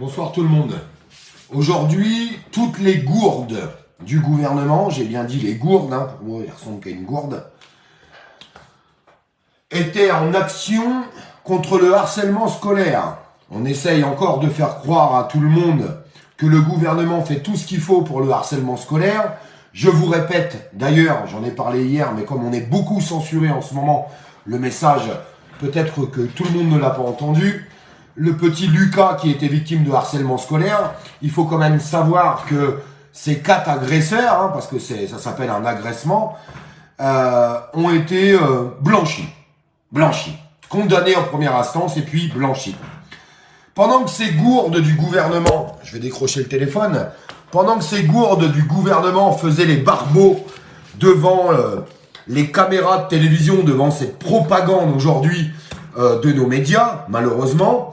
Bonsoir tout le monde. Aujourd'hui, toutes les gourdes du gouvernement, j'ai bien dit les gourdes, hein, pour moi il ressemble qu'à une gourde, étaient en action contre le harcèlement scolaire. On essaye encore de faire croire à tout le monde que le gouvernement fait tout ce qu'il faut pour le harcèlement scolaire. Je vous répète, d'ailleurs, j'en ai parlé hier, mais comme on est beaucoup censuré en ce moment, le message, peut-être que tout le monde ne l'a pas entendu. Le petit Lucas qui était victime de harcèlement scolaire, il faut quand même savoir que ces 4 agresseurs, hein, parce que ça s'appelle un agressement, ont été blanchis, condamnés en première instance et puis blanchis. Pendant que ces gourdes du gouvernement, je vais décrocher le téléphone, pendant que ces gourdes du gouvernement faisaient les barbeaux devant les caméras de télévision, devant cette propagande aujourd'hui de nos médias, malheureusement,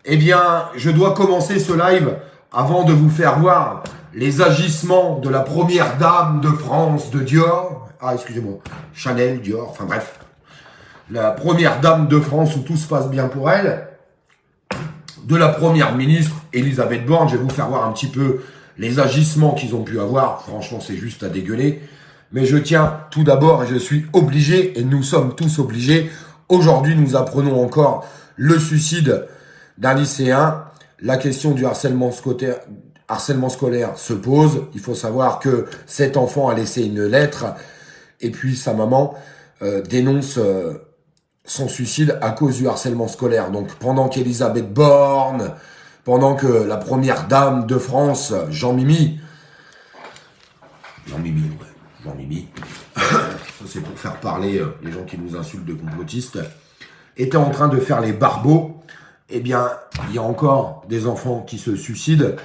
eh bien, je dois commencer ce live avant de vous faire voir les agissements de la première dame de France de Dior. Ah, excusez-moi, Chanel, Dior, enfin bref. La première dame de France où tout se passe bien pour elle. De la première ministre, Elisabeth Borne. Je vais vous faire voir un petit peu les agissements qu'ils ont pu avoir. Franchement, c'est juste à dégueuler. Mais je tiens tout d'abord, et je suis obligé, et nous sommes tous obligés. Aujourd'hui, nous apprenons encore le suicide d'un lycéen. La question du harcèlement scolaire se pose. Il faut savoir que cet enfant a laissé une lettre et puis sa maman dénonce son suicide à cause du harcèlement scolaire. Donc pendant qu'Elisabeth Borne, pendant que la première dame de France, Jean-Mimi, c'est pour faire parler les gens qui nous insultent de complotistes, était en train de faire les barbeaux, eh bien, il y a encore des enfants qui se suicident,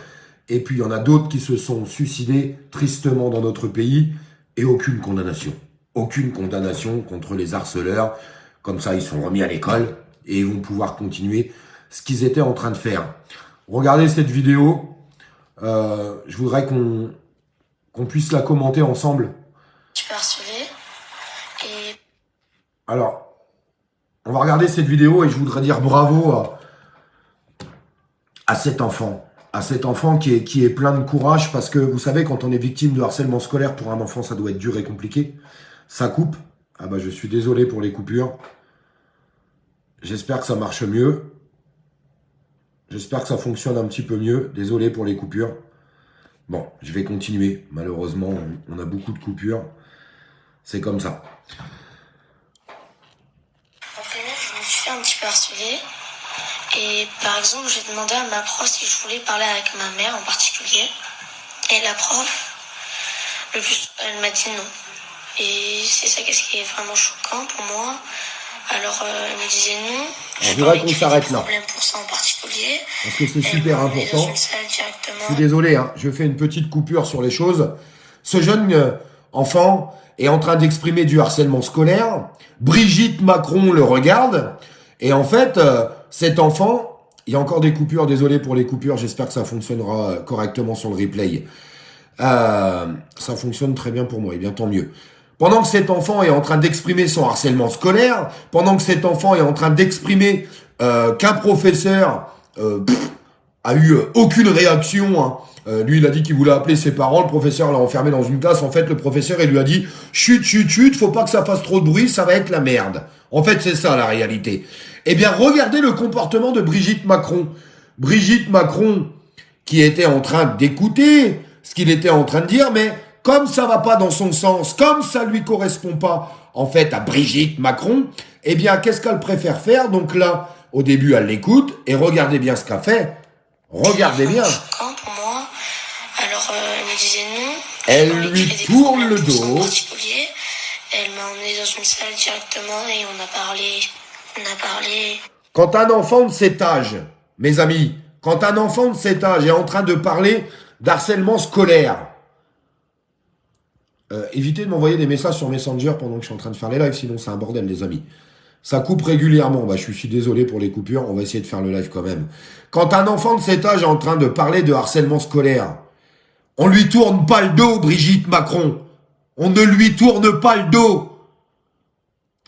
et puis il y en a d'autres qui se sont suicidés tristement dans notre pays, et aucune condamnation. Aucune condamnation contre les harceleurs. Comme ça, ils sont remis à l'école, et ils vont pouvoir continuer ce qu'ils étaient en train de faire. Regardez cette vidéo. Je voudrais qu'on puisse la commenter ensemble. Tu peux harceler et... Alors, on va regarder cette vidéo et je voudrais dire bravo à cet enfant. À cet enfant qui est plein de courage parce que vous savez, quand on est victime de harcèlement scolaire, pour un enfant, ça doit être dur et compliqué. Ça coupe. Ah bah, je suis désolé pour les coupures. J'espère que ça marche mieux. J'espère que ça fonctionne un petit peu mieux. Désolé pour les coupures. Bon, je vais continuer. Malheureusement, on a beaucoup de coupures. C'est comme ça. En primaire, je me suis fait un petit peu harceler. Et par exemple, j'ai demandé à ma prof si je voulais parler avec ma mère en particulier. Et la prof, elle m'a dit non. Et c'est ça qu'est-ce qui est vraiment choquant pour moi. Alors, elle me disait non. Je voudrais qu'on s'arrête là. Pour ça en particulier. Parce que c'est super important. Dans une salle directement. Je suis désolé, hein, je fais une petite coupure sur les choses. Ce jeune enfant est en train d'exprimer du harcèlement scolaire. Brigitte Macron le regarde. Et en fait, cet enfant, il y a encore des coupures. Désolé pour les coupures. J'espère que ça fonctionnera correctement sur le replay. Ça fonctionne très bien pour moi. Et bien, tant mieux. Pendant que cet enfant est en train d'exprimer son harcèlement scolaire, pendant que cet enfant est en train d'exprimer qu'un professeur a eu aucune réaction, hein. Lui, il a dit qu'il voulait appeler ses parents, le professeur l'a enfermé dans une classe. En fait, le professeur, il lui a dit « Chut, chut, chut, faut pas que ça fasse trop de bruit, ça va être la merde. » En fait, c'est ça la réalité. Eh bien, regardez le comportement de Brigitte Macron. Brigitte Macron, qui était en train d'écouter ce qu'il était en train de dire, mais comme ça va pas dans son sens, comme ça lui correspond pas, en fait, à Brigitte Macron, eh bien, qu'est-ce qu'elle préfère faire? Donc là, au début, elle l'écoute, et regardez bien ce qu'elle fait. Regardez bien. Choquant pour moi. Alors, elle me disait non. Elle lui tourne le dos. Elle m'a emmené dans une salle directement et on a parlé. Quand un enfant de cet âge, mes amis, quand un enfant de cet âge est en train de parler d'harcèlement scolaire, évitez de m'envoyer des messages sur Messenger pendant que je suis en train de faire les lives, sinon c'est un bordel, les amis. Ça coupe régulièrement. Bah, je suis désolé pour les coupures, on va essayer de faire le live quand même. Quand un enfant de cet âge est en train de parler de harcèlement scolaire, on lui tourne pas le dos, Brigitte Macron. On ne lui tourne pas le dos.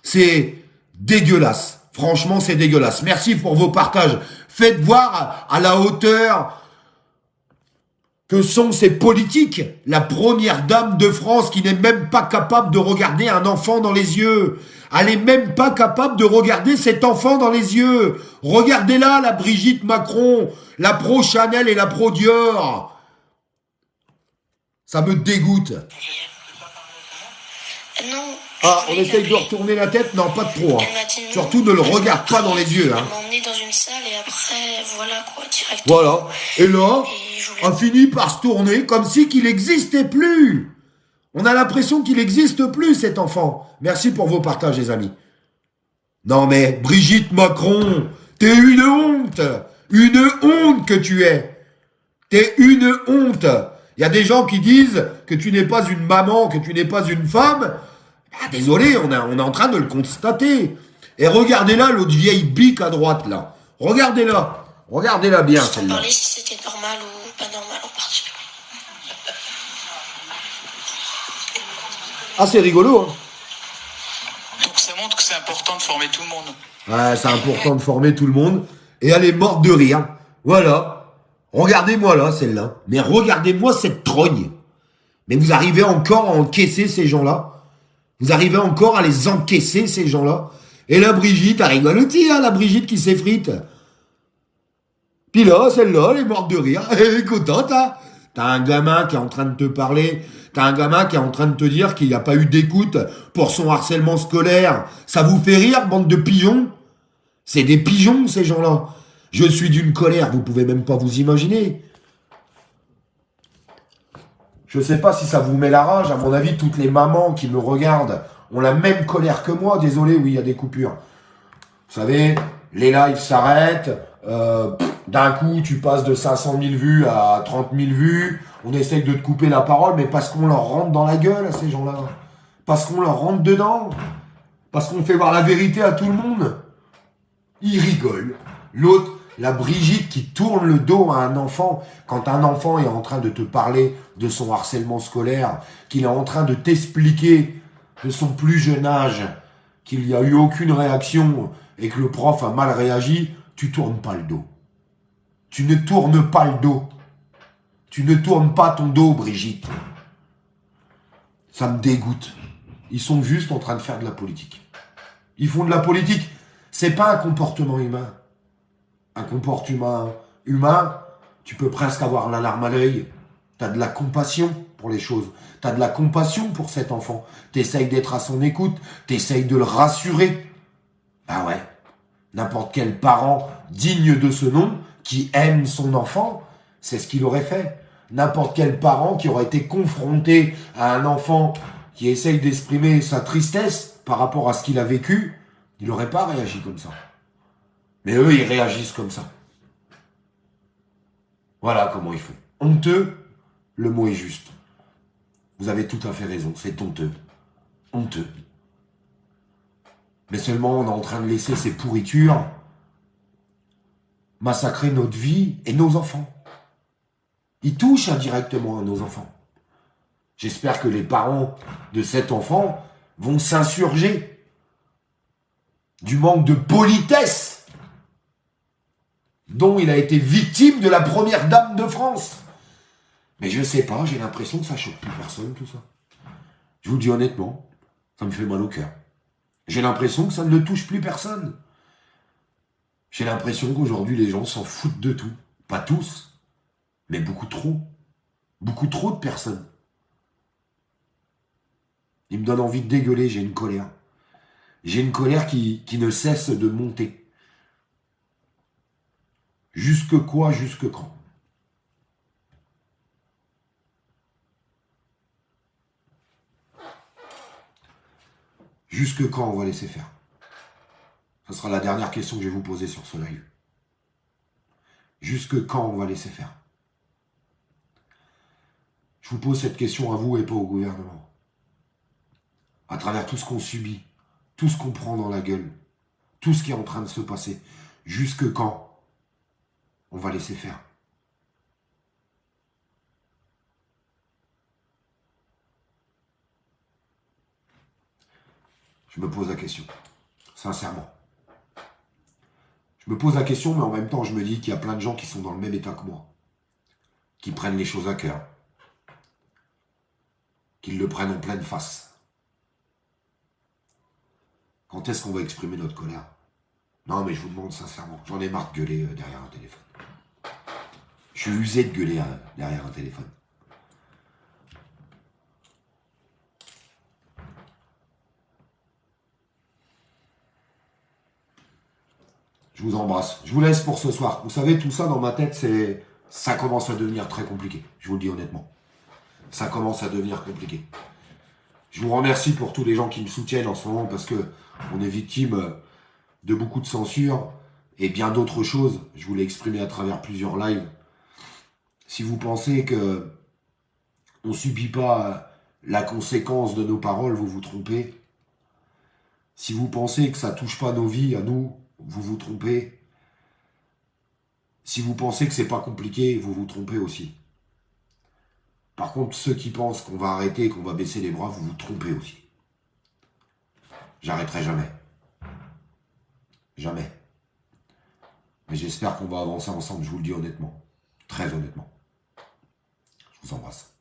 C'est dégueulasse. Franchement, c'est dégueulasse. Merci pour vos partages. Faites voir à la hauteur que sont ces politiques. La première dame de France qui n'est même pas capable de regarder un enfant dans les yeux. Elle n'est même pas capable de regarder cet enfant dans les yeux. Regardez-la, la Brigitte Macron, la pro Chanel et la pro Dior. Ça me dégoûte. Non. Ah, on essaye de retourner la tête? Non, pas de trop. Hein. Surtout ne le regarde pas dans les yeux. Hein. Elle m'a emmené dans une salle et après, voilà quoi, directement. Voilà. Et là, on finit par se tourner comme si qu'il n'existait plus. On a l'impression qu'il n'existe plus, cet enfant. Merci pour vos partages, les amis. Non mais, Brigitte Macron, t'es une honte. Une honte que tu es. T'es une honte. Il y a des gens qui disent que tu n'es pas une maman, que tu n'es pas une femme. Ah, désolé, on est en train de le constater. Et regardez-là, l'autre vieille bique à droite, là. Regardez-la. Regardez-la bien, Je t'en celle-là. parlais si c'était normal ou pas normal en particulier. Ah, c'est rigolo, hein. Donc ça montre que c'est important de former tout le monde. Ouais, c'est important de former tout le monde. Et elle est morte de rire. Voilà. Regardez-moi là, celle-là. Mais regardez-moi cette trogne. Mais vous arrivez encore à encaisser ces gens-là. Vous arrivez encore à les encaisser, ces gens-là. Et la Brigitte, elle rigole aussi, hein, la Brigitte qui s'effrite. Puis là, celle-là, elle est morte de rire. Elle est contente, hein. T'as un gamin qui est en train de te parler. T'as un gamin qui est en train de te dire qu'il n'y a pas eu d'écoute pour son harcèlement scolaire. Ça vous fait rire, bande de pigeons? C'est des pigeons, ces gens-là. Je suis d'une colère, vous pouvez même pas vous imaginer. Je sais pas si ça vous met la rage. À mon avis, toutes les mamans qui me regardent ont la même colère que moi. Désolé, oui, il y a des coupures. Vous savez, les lives s'arrêtent. D'un coup, tu passes de 500 000 vues à 30 000 vues. On essaye de te couper la parole, mais parce qu'on leur rentre dans la gueule à ces gens-là. Parce qu'on leur rentre dedans. Parce qu'on fait voir la vérité à tout le monde. Ils rigolent. L'autre, la Brigitte qui tourne le dos à un enfant, quand un enfant est en train de te parler de son harcèlement scolaire, qu'il est en train de t'expliquer de son plus jeune âge, qu'il n'y a eu aucune réaction et que le prof a mal réagi, tu tournes pas le dos. Tu ne tournes pas le dos. Tu ne tournes pas ton dos, Brigitte. Ça me dégoûte. Ils sont juste en train de faire de la politique. Ils font de la politique. C'est pas un comportement humain. Un comportement humain, tu peux presque avoir la larme à l'œil. Tu as de la compassion pour les choses. Tu as de la compassion pour cet enfant. Tu essayes d'être à son écoute. Tu essayes de le rassurer. Ah ouais. N'importe quel parent digne de ce nom, qui aime son enfant, c'est ce qu'il aurait fait. N'importe quel parent qui aurait été confronté à un enfant qui essaye d'exprimer sa tristesse par rapport à ce qu'il a vécu, il n'aurait pas réagi comme ça. Mais eux, ils réagissent comme ça. Voilà comment ils font. Honteux, le mot est juste. Vous avez tout à fait raison, c'est honteux. Honteux. Mais seulement on est en train de laisser ces pourritures massacrer notre vie et nos enfants. Ils touchent indirectement à nos enfants. J'espère que les parents de cet enfant vont s'insurger du manque de politesse dont il a été victime de la première dame de France. Mais je sais pas, j'ai l'impression que ça choque plus personne, tout ça. Je vous le dis honnêtement, ça me fait mal au cœur. J'ai l'impression que ça ne touche plus personne. J'ai l'impression qu'aujourd'hui, les gens s'en foutent de tout. Pas tous, mais beaucoup trop. Beaucoup trop de personnes. Il me donne envie de dégueuler, j'ai une colère. J'ai une colère qui ne cesse de monter. Jusque quoi, jusque quand? Jusque quand on va laisser faire? Ce sera la dernière question que je vais vous poser sur ce live. Jusque quand on va laisser faire? Je vous pose cette question à vous et pas au gouvernement. À travers tout ce qu'on subit, tout ce qu'on prend dans la gueule, tout ce qui est en train de se passer, jusque quand on va laisser faire? Je me pose la question, sincèrement. Je me pose la question, mais en même temps, je me dis qu'il y a plein de gens qui sont dans le même état que moi, qui prennent les choses à cœur, qui le prennent en pleine face. Quand est-ce qu'on va exprimer notre colère? Non, mais je vous demande sincèrement, j'en ai marre de gueuler derrière un téléphone. Je suis usé de gueuler derrière un téléphone. Je vous embrasse. Je vous laisse pour ce soir. Vous savez, tout ça dans ma tête, ça commence à devenir très compliqué. Je vous le dis honnêtement. Ça commence à devenir compliqué. Je vous remercie pour tous les gens qui me soutiennent en ce moment parce que on est victime de beaucoup de censure et bien d'autres choses. Je vous l'ai exprimé à travers plusieurs lives. Si vous pensez que on subit pas la conséquence de nos paroles, vous vous trompez. Si vous pensez que ça touche pas nos vies à nous, vous vous trompez. Si vous pensez que c'est pas compliqué, vous vous trompez aussi. Par contre, ceux qui pensent qu'on va arrêter, qu'on va baisser les bras, vous vous trompez aussi. J'arrêterai jamais. Jamais. Mais j'espère qu'on va avancer ensemble, je vous le dis honnêtement. Très honnêtement. Je vous embrasse.